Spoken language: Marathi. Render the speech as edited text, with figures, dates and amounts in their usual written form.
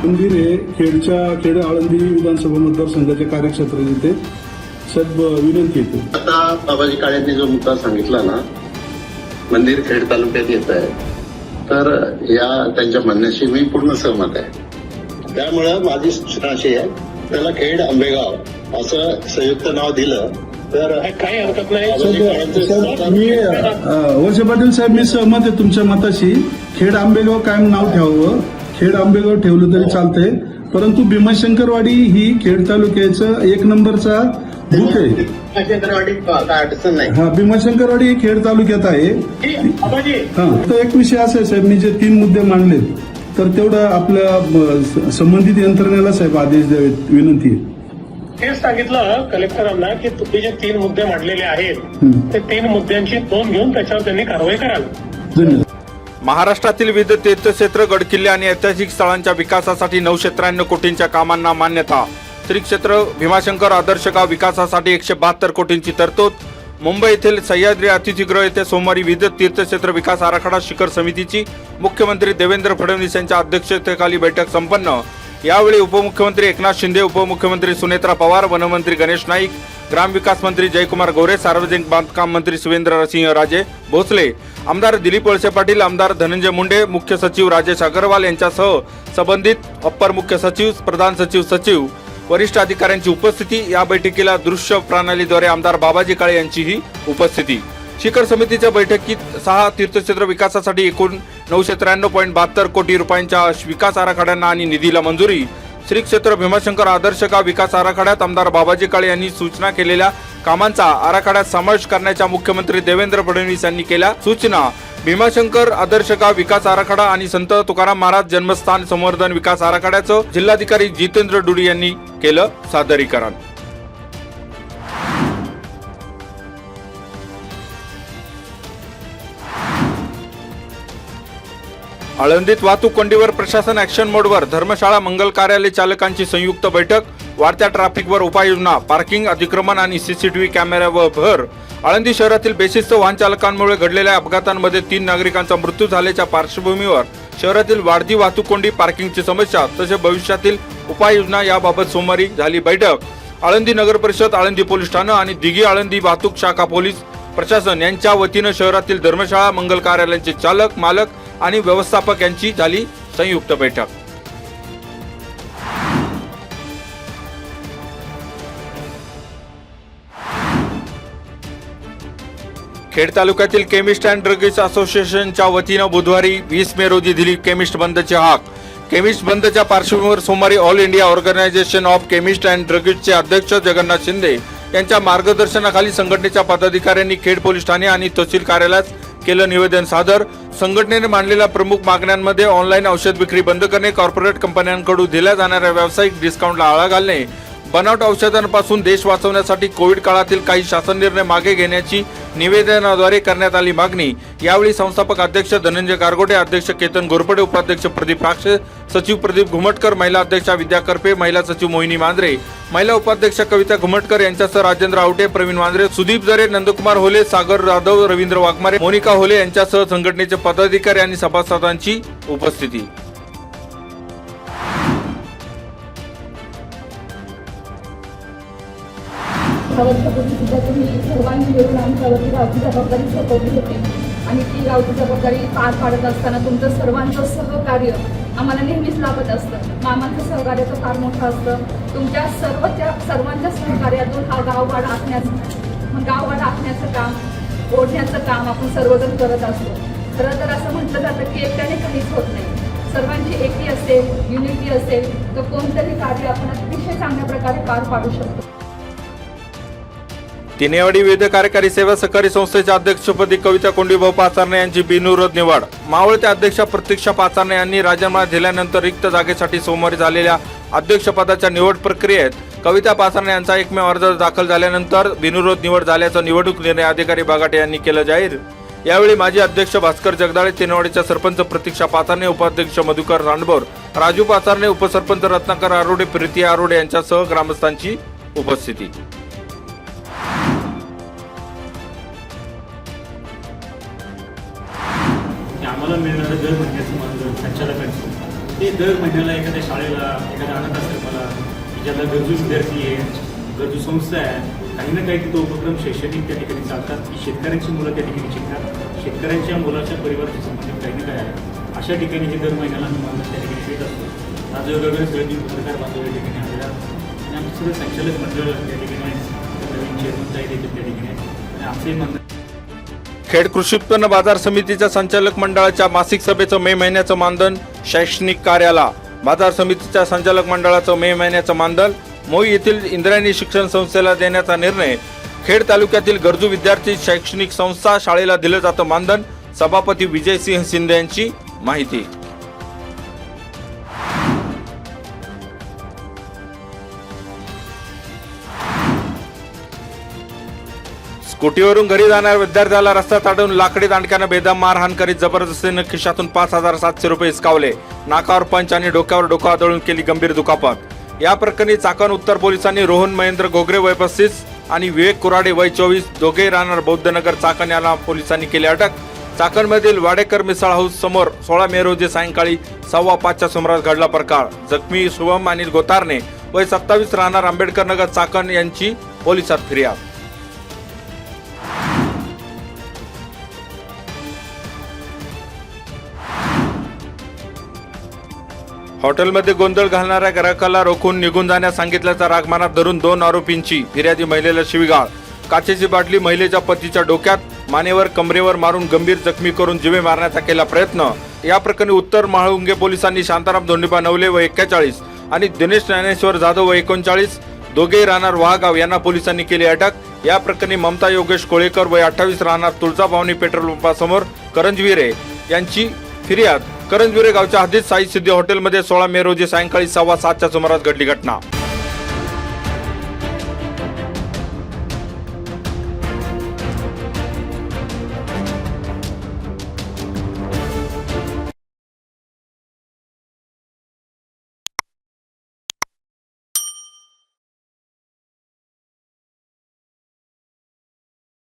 मंदिर हे खेड आळंदी विधानसभा मतदारसंघाच्या कार्यक्षेत्रात येते. साहेब विनंती येते. आता बाबाजी काळेंनी जो मुद्दा सांगितला ना, मंदिर खेड तालुक्यात येत आहे, तर या त्यांच्या म्हणण्याशी मी पूर्ण सहमत आहे. त्यामुळं माझी सूचना अशी आहे, त्याला खेड आंबेगाव असं संयुक्त नाव दिलं तर काही हरकत नाही. मी वळसे पाटील साहेब, मी सहमत आहे तुमच्या मताशी. खेड आंबेगाव कायम नाव ठेवावं, खेड आंबेगाव ठेवलं तरी चालतंय, परंतु भीमाशंकरवाडी ही खेड तालुक्याचं एक नंबरचा बुक आहे. भीमाशंकरवाडी काय अडचण नाही. हा, भीमाशंकरवाडी ही खेड तालुक्यात आहे. हा, तर एक विषय असा आहे साहेब, मी जे 3 मुद्दे मांडलेत, तर तेवढं आपल्या संबंधित यंत्रणेला साहेब आदेश द्यावेत, विनंती आहे. हेच सांगितलं कलेक्टरांना की तुम्ही जे 3 मुद्दे मांडलेले आहेत ते 3 मुद्द्यांची नोंद घेऊन त्याच्यावर त्यांनी कारवाई करावी. धन्यवाद. महाराष्ट्रातील विविध तीर्थक्षेत्र, गडकिल्ले आणि ऐतिहासिक स्थळांच्या विकासासाठी 993 कोटींच्या कामांना मान्यता. श्री क्षेत्र भीमाशंकर आदर्श गाव विकासासाठी 172 कोटींची तरतूद. मुंबई येथील सह्याद्री अतिथीगृह येथे सोमवारी विविध तीर्थक्षेत्र विकास आराखडा शिखर समितीची मुख्यमंत्री देवेंद्र फडणवीस यांच्या अध्यक्षतेखाली बैठक संपन्न. यावेळी उपमुख्यमंत्री एकनाथ शिंदे, उपमुख्यमंत्री सुनेत्रा पवार, वनमंत्री गणेश नाईक, ग्रामविकास मंत्री जयकुमार गोरे, सार्वजनिक बांधकाम मंत्री शिवेंद्रसिंह राजे भोसले, आमदार दिलीप वळसे पाटील, आमदार धनंजय मुंडे, मुख्य सचिव राजेश अग्रवाल यांच्यासह संबंधित अप्पर मुख्य सचिव, प्रधान सचिव, सचिव, वरिष्ठ अधिकाऱ्यांची उपस्थिती. या बैठकीला दृश्य प्रणालीद्वारे आमदार बाबाजी काळे यांचीही उपस्थिती. शिखर समितीच्या बैठकीत 6 तीर्थक्षेत्र विकासासाठी एकूण 993.72 कोटी रुपयांच्या विकास आराखड्यांना आणि निधीला मंजुरी. श्री क्षेत्र भीमाशंकर आदर्श गाव विकास आराखड्यात आमदार बाबाजी काळे यांनी सूचना केलेल्या कामांचा आराखड्यात समावेश करण्याच्या मुख्यमंत्री देवेंद्र फडणवीस यांनी केल्या सूचना. भीमाशंकर आदर्श गाव विकास आराखडा आणि संत तुकाराम महाराज जन्मस्थान संवर्धन विकास आराखड्याचं जिल्हाधिकारी जितेंद्र डुडी यांनी केलं सादरीकरण. आळंदीत वाहतूक कोंडीवर प्रशासन ऍक्शन मोडवर. धर्मशाळा मंगल कार्यालय चालकांची संयुक्त बैठक. वाढत्या ट्रॅफिकवर उपाययोजना. पार्किंग अतिक्रमण आणि सीसीटीव्ही कॅमेऱ्यावर भर. आळंदी शहरातील बेशिस्त वाहन चालकांमुळे घडलेल्या अपघातांमध्ये 3 नागरिकांचा मृत्यू झाल्याच्या पार्श्वभूमीवर शहरातील वाढती वाहतूक कोंडी, पार्किंगची समस्या तसेच भविष्यातील उपाययोजना याबाबत सोमवारी झाली बैठक. आळंदी नगर परिषद, आळंदी पोलीस ठाणं आणि दिघी आळंदी वाहतूक शाखा पोलीस प्रशासन यांच्या वतीनं शहरातील धर्मशाळा मंगल कार्यालयाचे चालक, मालक आणि व्यवस्थापक यांची झाली संयुक्त बैठक. खेड तालुक्यातील केमिस्ट अँड ड्रगिस्ट असोसिएशनच्या वतीनं बुधवारी 20 मे रोजी दिली केमिस्ट बंदची हाक. केमिस्ट बंदच्या पार्श्वभूमीवर सोमवारी all India organisation of chemist and ड्रगिस्टचे अध्यक्ष जगन्नाथ शिंदे यांच्या मार्गदर्शनाखाली संघटनेच्या पदाधिकाऱ्यांनी खेड पोलीस ठाणे आणि तहसील कार्यालयात केलं निवेदन सादर. संघटनेने मांडलेल्या प्रमुख मागण्यांमध्ये ऑनलाईन औषध विक्री बंद करणे, कॉर्पोरेट कंपन्यांकडून दिल्या जाणाऱ्या व्यावसायिक डिस्काउंटला आळा घालणे, बनावट औषधांपासून देश वाचवण्यासाठी कोविड काळातील काही शासन निर्णय मागे घेण्याची निवेदनाद्वारे करण्यात आली मागणी. यावेळी संस्थापक अध्यक्ष धनंजय गारगोटे, अध्यक्ष केतन घोरपडे, उपाध्यक्ष प्रदीप राक्षे, सचिव प्रदीप घुमटकर, महिला अध्यक्षा विद्या करपे, महिला सचिव मोहिनी मांजरे, महिला उपाध्यक्ष कविता घुमटकर यांच्यासह राजेंद्र आवटे, प्रवीण मांजरे, सुदीप जरे, नंदकुमार होले, सागर जाधव, रवींद्र वाघमारे, मोनिका होले यांच्यासह संघटनेचे पदाधिकारी आणि सभासदांची उपस्थिती. सर्वांनी मिळून आमच्यावरती गावची जबाबदारी सोपवली होती आणि ती गावची जबाबदारी पार पाडत असताना तुमचं सर्वांचं सहकार्य आम्हाला नेहमीच लाभत असतं. मामांचं सहकार्य तर फार मोठं असतं. तुमच्या सर्वांच्या सहकार्यातून हा गाववाडा आखण्याचं काम, ओढण्याचं काम आपण सर्वजण करत असतो. खरं तर असं म्हटलं जातं की एकट्याने काहीच होत नाही. सर्वांची एकी असेल, युनिटी असेल तर कोणतंही कार्य आपण अतिशय चांगल्या प्रकारे पार पाडू शकतो. तिनेवाडी विविध कार्यकारी सेवा सहकारी संस्थेच्या अध्यक्षपदी कविता कोंडीभाऊ पाचारणे यांची बिनविरोध निवड. मावळत्या अध्यक्षा प्रतीक्षा पाचारणे यांनी राजीनामा दिल्यानंतर रिक्त जागेसाठी सोमवारी झालेल्या अध्यक्षपदाच्या निवड प्रक्रियेत कविता पाचारणे यांचा एकमेव अर्ज दाखल झाल्यानंतर बिनविरोध निवड झाल्याचं निवडणूक निर्णय अधिकारी बागाटे यांनी केलं जाहीर. यावेळी माजी अध्यक्ष भास्कर जगदाळे, तिनेवाडीच्या सरपंच प्रतीक्षा पाचारणे, उपाध्यक्ष मधुकर रांडभोर, राजू पाचारणे, उपसरपंच रत्नाकर आरोडे, प्रीती आरोडे यांच्यासह ग्रामस्थांची उपस्थिती. आम्हाला मिळणारं दर महिन्याचं मानधन संचालकांचं ते दर महिन्याला एखाद्या शाळेला, एखाद्या अनाथ आश्रमाला, ज्याला गरजू विद्यार्थी आहे, गरजू संस्था आहे, काही ना काही तिथं उपक्रम शैक्षणिक त्या ठिकाणी चालतात की शेतकऱ्यांची मुलं त्या ठिकाणी शिकतात, शेतकऱ्यांच्या मुलाच्या परिवाराशी संबंधित काही ना काय आहे. अशा ठिकाणी हे दर महिन्याला आम्ही माणूस त्या ठिकाणी येत असतो. आज वेगवेगळे सगळे पत्रकार बांधव या ठिकाणी आलेला आणि आमचं सगळं संचालक मंडळ त्या ठिकाणी नवीन चेअरमन साहेब देखील त्या ठिकाणी आणि आमचंही म्हणणं खेड कृषी उत्पन्न बाजार समितीच्या संचालक मंडळाच्या मासिक सभेचं मे महिन्याचं मानधन शैक्षणिक कार्याला. बाजार समितीच्या संचालक मंडळाचं मे महिन्याचं मानधन मोई येथील इंद्रायणी शिक्षण संस्थेला देण्याचा निर्णय. खेड तालुक्यातील गरजू विद्यार्थी शैक्षणिक संस्था शाळेला दिलं जातं मानधन. सभापती विजयसिंह शिंदे यांची माहिती. स्कूटीवरून घरी जाणाऱ्या विद्यार्थ्याला रस्त्यात अडवून लाकडी दांडक्यानं बेदम मारहाण करीत जबरदस्तीनं खिशातून 5,700 रुपये हिसकावले. नाकावर पंच आणि डोक्यावर डोकं आदळून केली गंभीर दुखापत. या प्रकरणी चाकण उत्तर पोलिसांनी रोहन महेंद्र घोगरे वय 35 आणि विवेक कुराडे वय 24 दोघे राहणार बौद्धनगर चाकण याला पोलिसांनी केली अटक. चाकणमधील वाडेकर मिसळ हाऊस समोर 16 मे रोजी सायंकाळी 5:15च्या सुमारास घडला प्रकार. जखमी शुभम अनिल गोतारणे वय 27 राहणार आंबेडकर नगर चाकण यांची पोलिसात फिर्याद. हॉटेलमध्ये गोंधळ घालणाऱ्या ग्राहकाला रोखून निघून जाण्यास सांगितल्याचा रागमानात धरून 2 आरोपींची फिर्यादी महिलेला शिवीगाळ. काचेची बाटली महिलेच्या पतीच्या डोक्यात, मानेवर, कमरेवर मारून गंभीर जखमी करून जीवे मारण्याचा केला प्रयत्न. या प्रकरणी उत्तर म्हाळुंगे पोलिसांनी शांताराम धोंडीबा नवले वय 41 आणि दिनेश ज्ञानेश्वर जाधव वय 39 दोघे राहणार वहागाव यांना पोलिसांनी केली अटक. या प्रकरणी ममता योगेश कोळेकर वय 28 राहणार तुळजाभवानी पेट्रोल पंपासमोर करंजविरे यांची फिर्याद. करंजविरे गावच्या हद्दीत साई सिद्धी हॉटेलमध्ये 16 मे रोजी सायंकाळी 7:15च्या सुमारास घडली घटना.